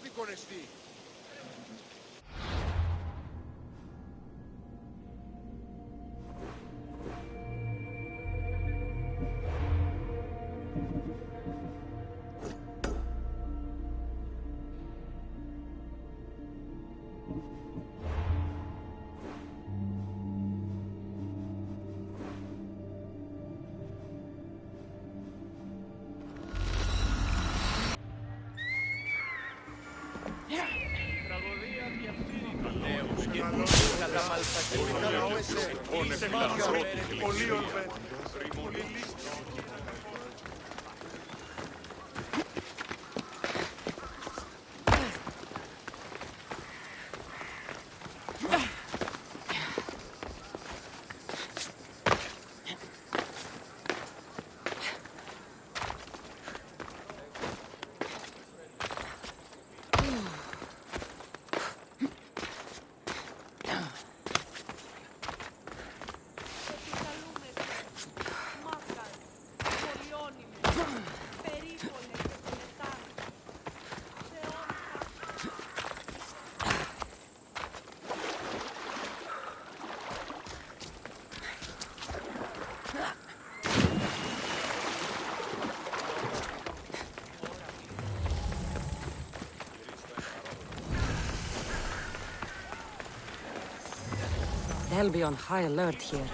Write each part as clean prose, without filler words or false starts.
rápido con este. They'll be on high alert here.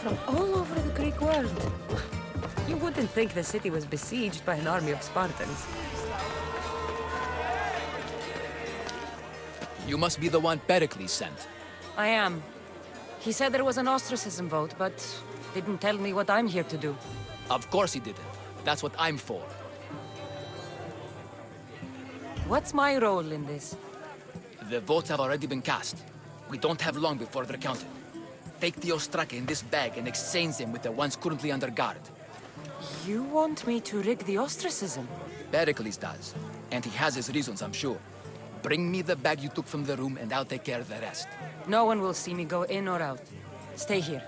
From all over the Greek world. You wouldn't think the city was besieged by an army of Spartans. You must be the one Pericles sent. I am. He said there was an ostracism vote, but didn't tell me what I'm here to do. Of course he didn't. That's what I'm for. What's my role in this? The votes have already been cast. We don't have long before they're counted. Take the Ostraka in this bag and exchange them with the ones currently under guard. You want me to rig the ostracism? Pericles does. And he has his reasons, I'm sure. Bring me the bag you took from the room and I'll take care of the rest. No one will see me go in or out. Stay here.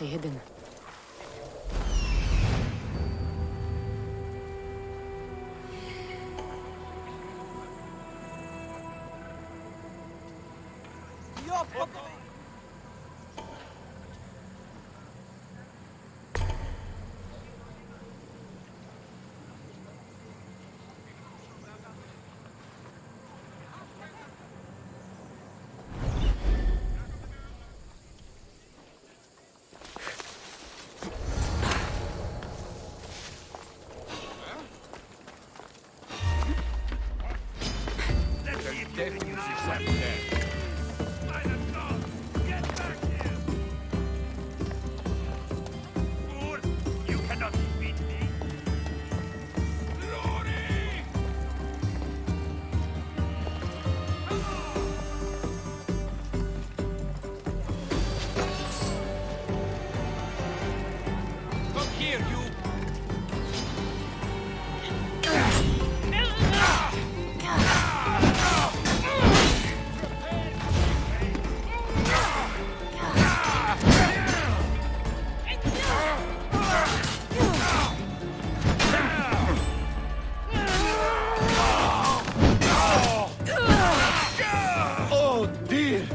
Stay hidden. Get yourself there. Get back here! Fool! You cannot beat me! Glory! Come here, you! Oh dear!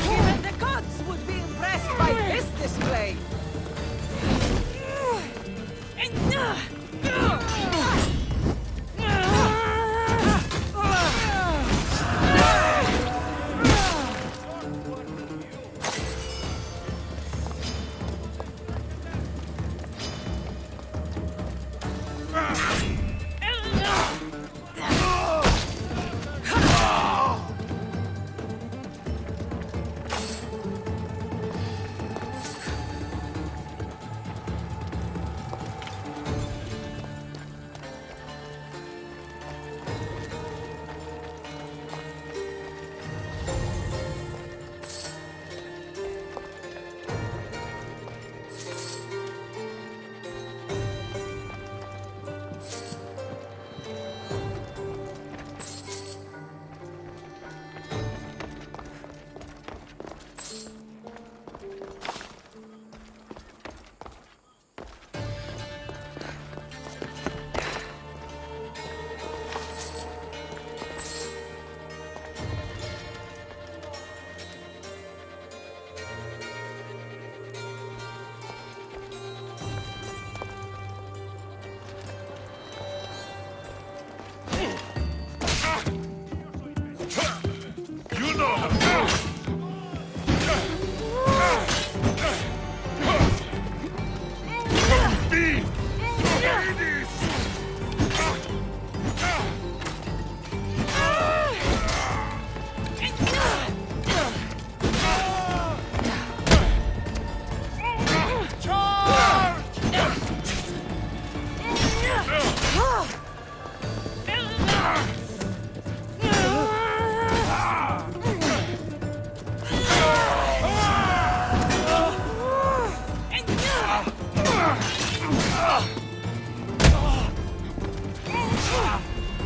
Even the gods would be impressed by this display!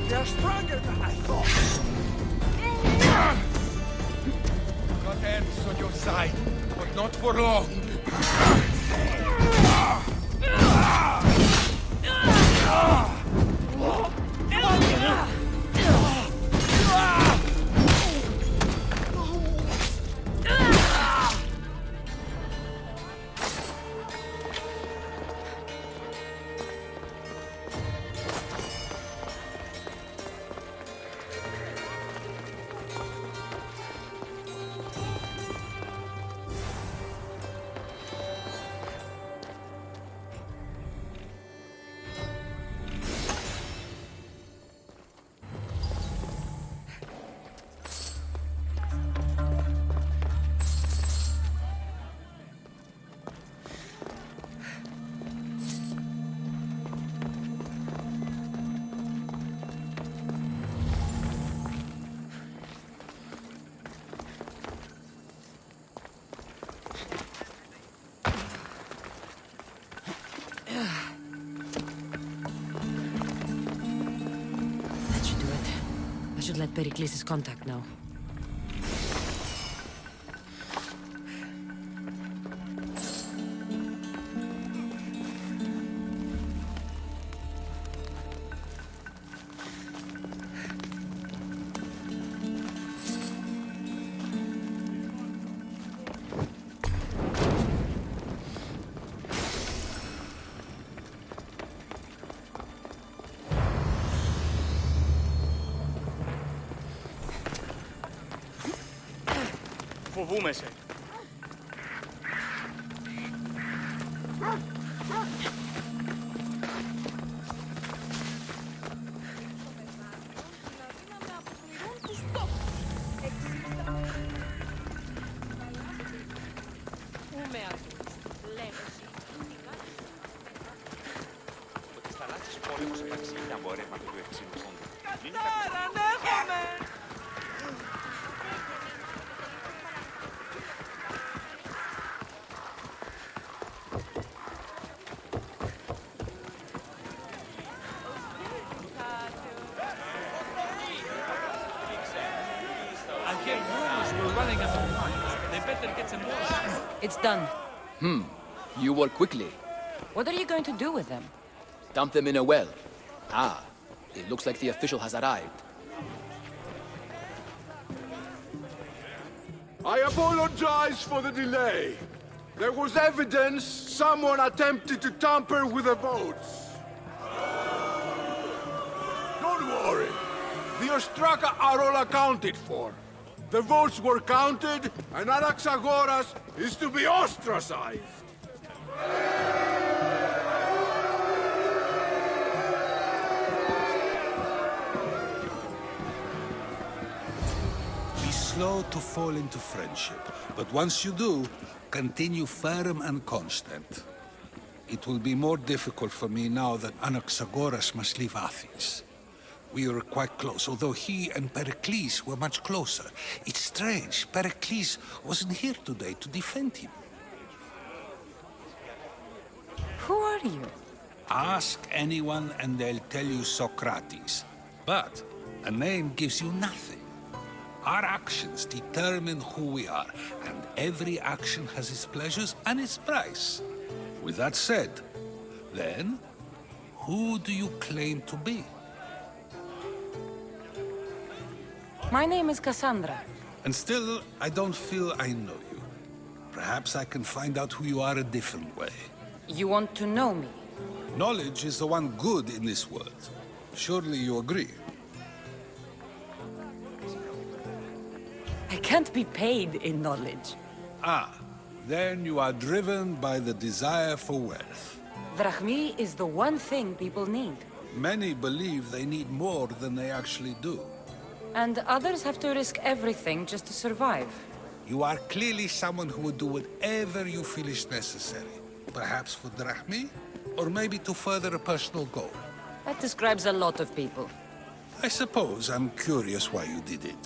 They're stronger than I thought. Got ends on your side, but not for long. I should let Pericles' contact know. Φοβούμαι σε. Ότι θα αλλάξει πόλεμος μεταξύ και αμπορεύματο του ευξήνου φόντου. Τώρα ανέχομαι! I hear rumors we're running out of time. They better get some more. It's done. You work quickly. What are you going to do with them? Dump them in a well. Ah, it looks like the official has arrived. I apologize for the delay. There was evidence someone attempted to tamper with the votes. Don't worry. The Ostraka are all accounted for. The votes were counted, and Anaxagoras is to be ostracized. Be slow to fall into friendship, but once you do, continue firm and constant. It will be more difficult for me now that Anaxagoras must leave Athens. We were quite close, although he and Pericles were much closer. It's strange, Pericles wasn't here today to defend him. Who are you? Ask anyone and they'll tell you Socrates. But a name gives you nothing. Our actions determine who we are, and every action has its pleasures and its price. With that said, then, who do you claim to be? My name is Cassandra. And still, I don't feel I know you. Perhaps I can find out who you are a different way. You want to know me? Knowledge is the one good in this world. Surely you agree? I can't be paid in knowledge. Ah, then you are driven by the desire for wealth. Drachmi is the one thing people need. Many believe they need more than they actually do. And others have to risk everything just to survive. You are clearly someone who would do whatever you feel is necessary. Perhaps for drachmi, or maybe to further a personal goal. That describes a lot of people. I suppose I'm curious why you did it.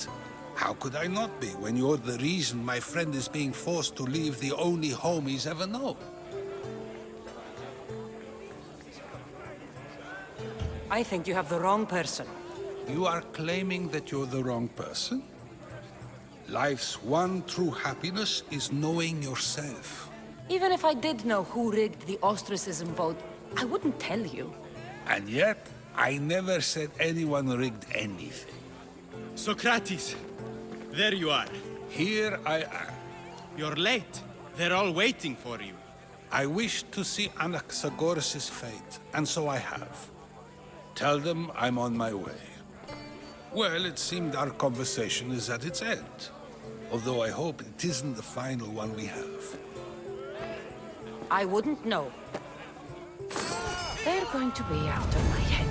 How could I not be when you're the reason my friend is being forced to leave the only home he's ever known? I think you have the wrong person. You are claiming that you're the wrong person? Life's one true happiness is knowing yourself. Even if I did know who rigged the ostracism vote, I wouldn't tell you. And yet, I never said anyone rigged anything. Socrates! There you are. Here I am. You're late. They're all waiting for you. I wish to see Anaxagoras' fate, and so I have. Tell them I'm on my way. Well, it seemed our conversation is at its end. Although I hope it isn't the final one we have. I wouldn't know. They're going to be after my head.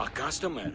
A customer?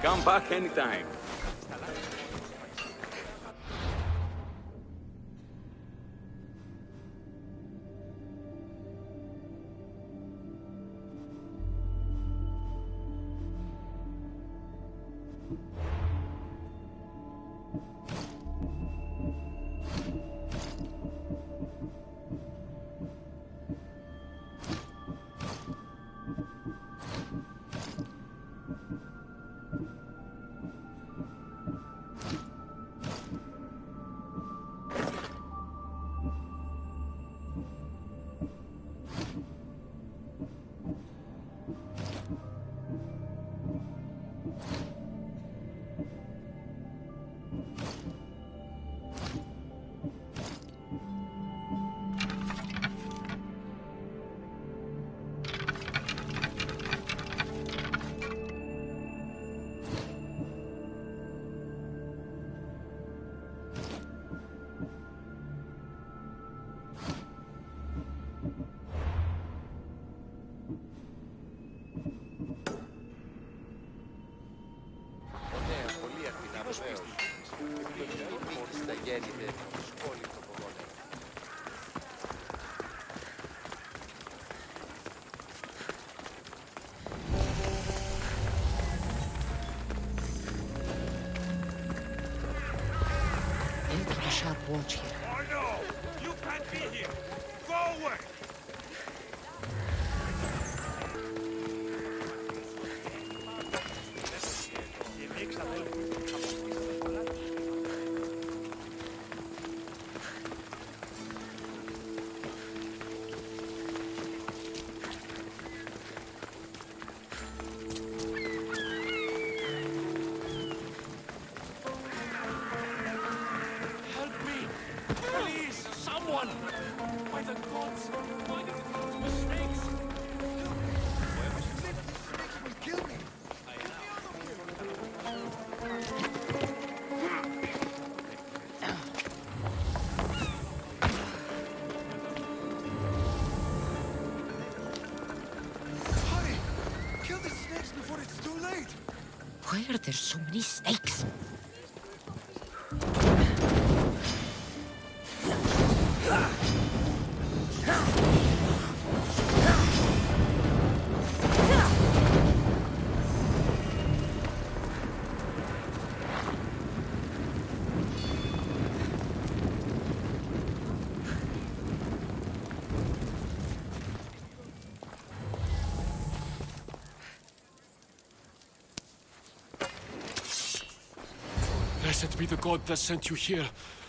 Come back anytime. Keep a sharp watch here. Oh no! You can't be here! Go away! Why are there so many snakes? Blessed be the god that sent you here.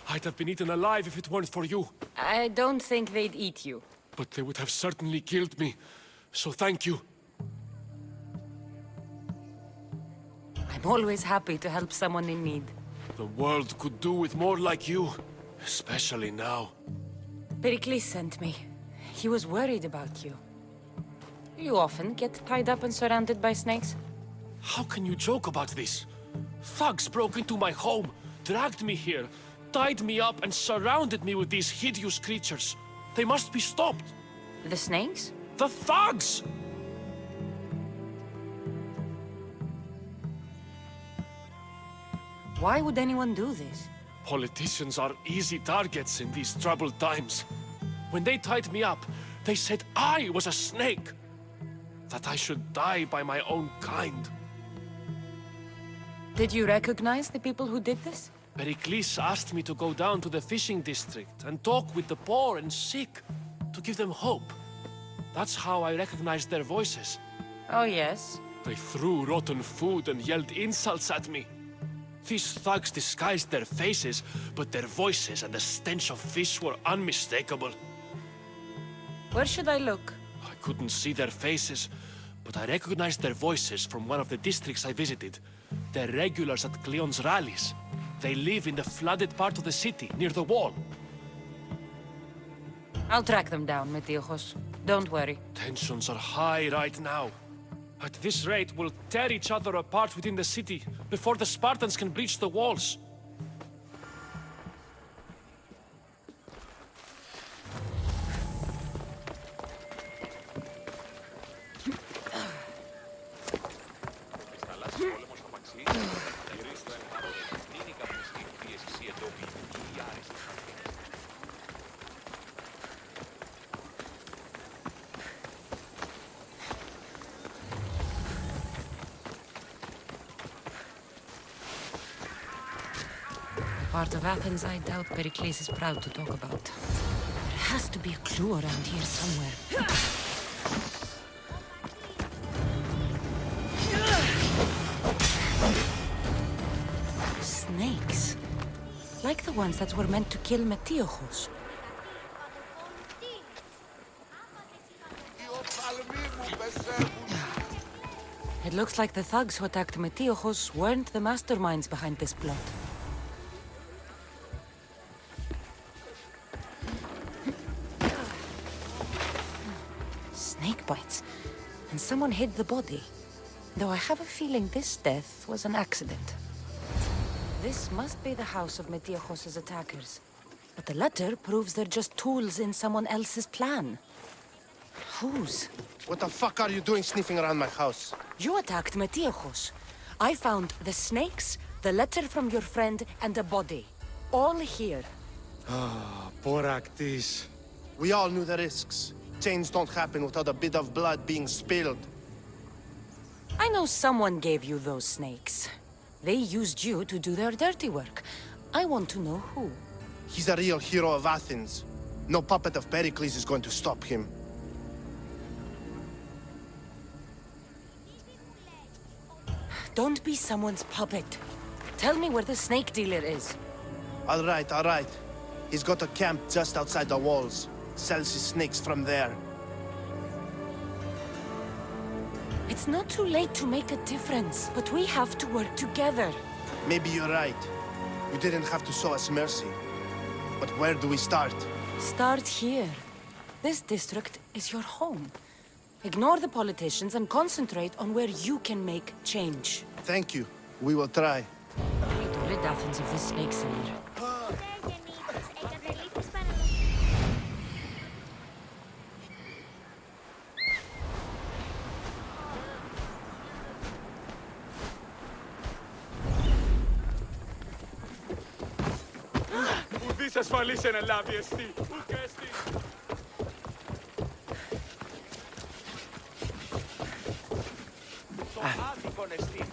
I'd have been eaten alive if it weren't for you. I don't think they'd eat you. But they would have certainly killed me. So thank you. I'm always happy to help someone in need. The world could do with more like you. Especially now. Pericles sent me. He was worried about you. You often get tied up and surrounded by snakes? How can you joke about this? Thugs broke into my home, dragged me here, tied me up and surrounded me with these hideous creatures. They must be stopped. The snakes? The thugs! Why would anyone do this? Politicians are easy targets in these troubled times. When they tied me up, they said I was a snake. That I should die by my own kind. Did you recognize the people who did this? Pericles asked me to go down to the fishing district and talk with the poor and sick, to give them hope. That's how I recognized their voices. Oh, yes? They threw rotten food and yelled insults at me. These thugs disguised their faces, but their voices and the stench of fish were unmistakable. Where should I look? I couldn't see their faces, but I recognized their voices from one of the districts I visited. They're regulars at Cleon's rallies. They live in the flooded part of the city, near the wall. I'll track them down, Metiojos. Don't worry. Tensions are high right now. At this rate, we'll tear each other apart within the city before the Spartans can breach the walls. Της θαλάσσης πόλεμος στο Μαξί. part of Athens I doubt Pericles is proud to talk about. There has to be a clue around here somewhere. Snakes. Like the ones that were meant to kill Metiochos. It looks like the thugs who attacked Metiochos weren't the masterminds behind this plot. Snake bites. And someone hid the body. Though I have a feeling this death was an accident. This must be the house of Metiochos' attackers. But the letter proves they're just tools in someone else's plan. Whose? What the fuck are you doing sniffing around my house? You attacked Metiochos. I found the snakes, the letter from your friend, and a body. All here. Ostracized. We all knew the risks. Change don't happen without a bit of blood being spilled. I know someone gave you those snakes. They used you to do their dirty work. I want to know who. He's a real hero of Athens. No puppet of Pericles is going to stop him. Don't be someone's puppet. Tell me where the snake dealer is. All right. He's got a camp just outside the walls. Sells his snakes from there. It's not too late to make a difference, but we have to work together. Maybe you're right. You didn't have to show us mercy. But where do we start? Start here. This district is your home. Ignore the politicians and concentrate on where you can make change. Thank you. We will try. I need to rid Athens of this snake seller. Ουδής ασφαλής εν ελάβει εστί. Ουκ εστί. Το άδικον εστί.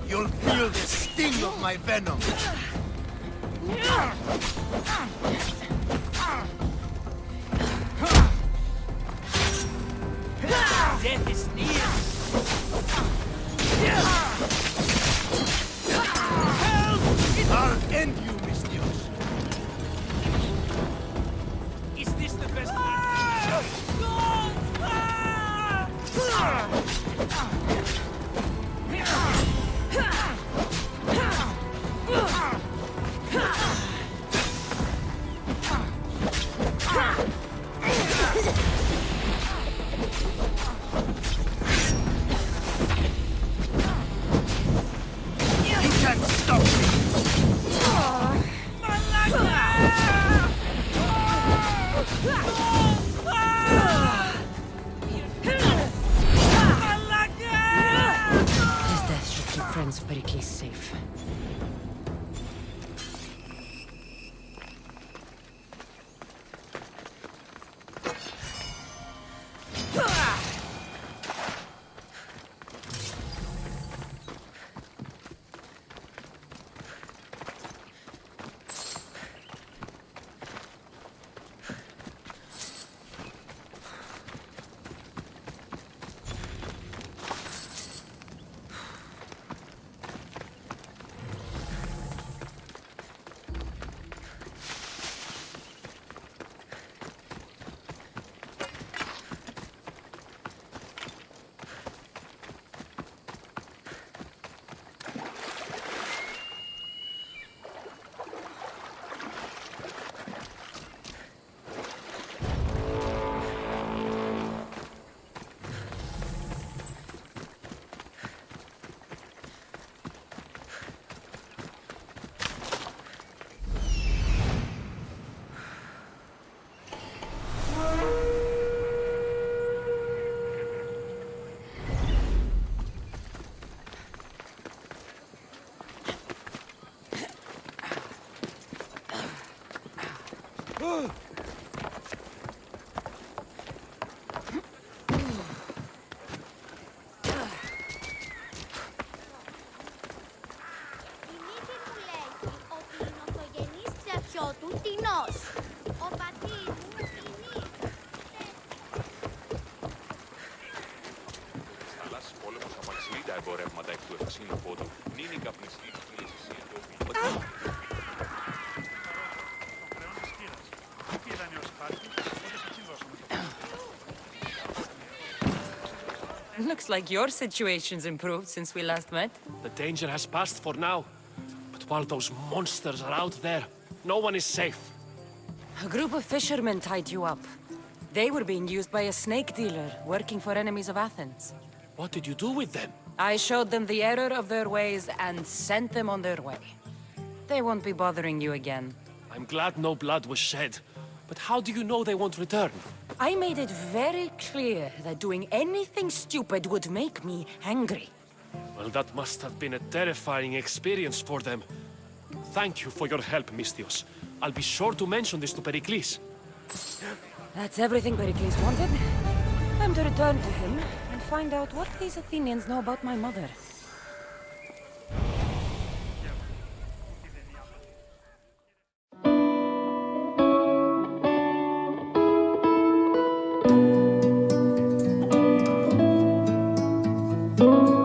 You'll feel the sting of my venom. Death is near. I'll end you, Mistios. Is this the best? Μόνος! Ο πατήρ μου είναι... Θαλάσσης πόλεμος απαξιεί τα εμπορεύματα εκ του ευξήνου πόντου. Νίνη καπνιστή της πλήσης Looks like your situation's improved since we last met. The danger has passed for now. But while those monsters are out there, no one is safe. A group of fishermen tied you up. They were being used by a snake dealer working for enemies of Athens. What did you do with them? I showed them the error of their ways and sent them on their way. They won't be bothering you again. I'm glad no blood was shed. But how do you know they won't return? I made it very clear that doing anything stupid would make me angry. Well, that must have been a terrifying experience for them. Thank you for your help, Misthios. I'll be sure to mention this to Pericles. That's everything Pericles wanted. Time to return to him and find out what these Athenians know about my mother. Thank you.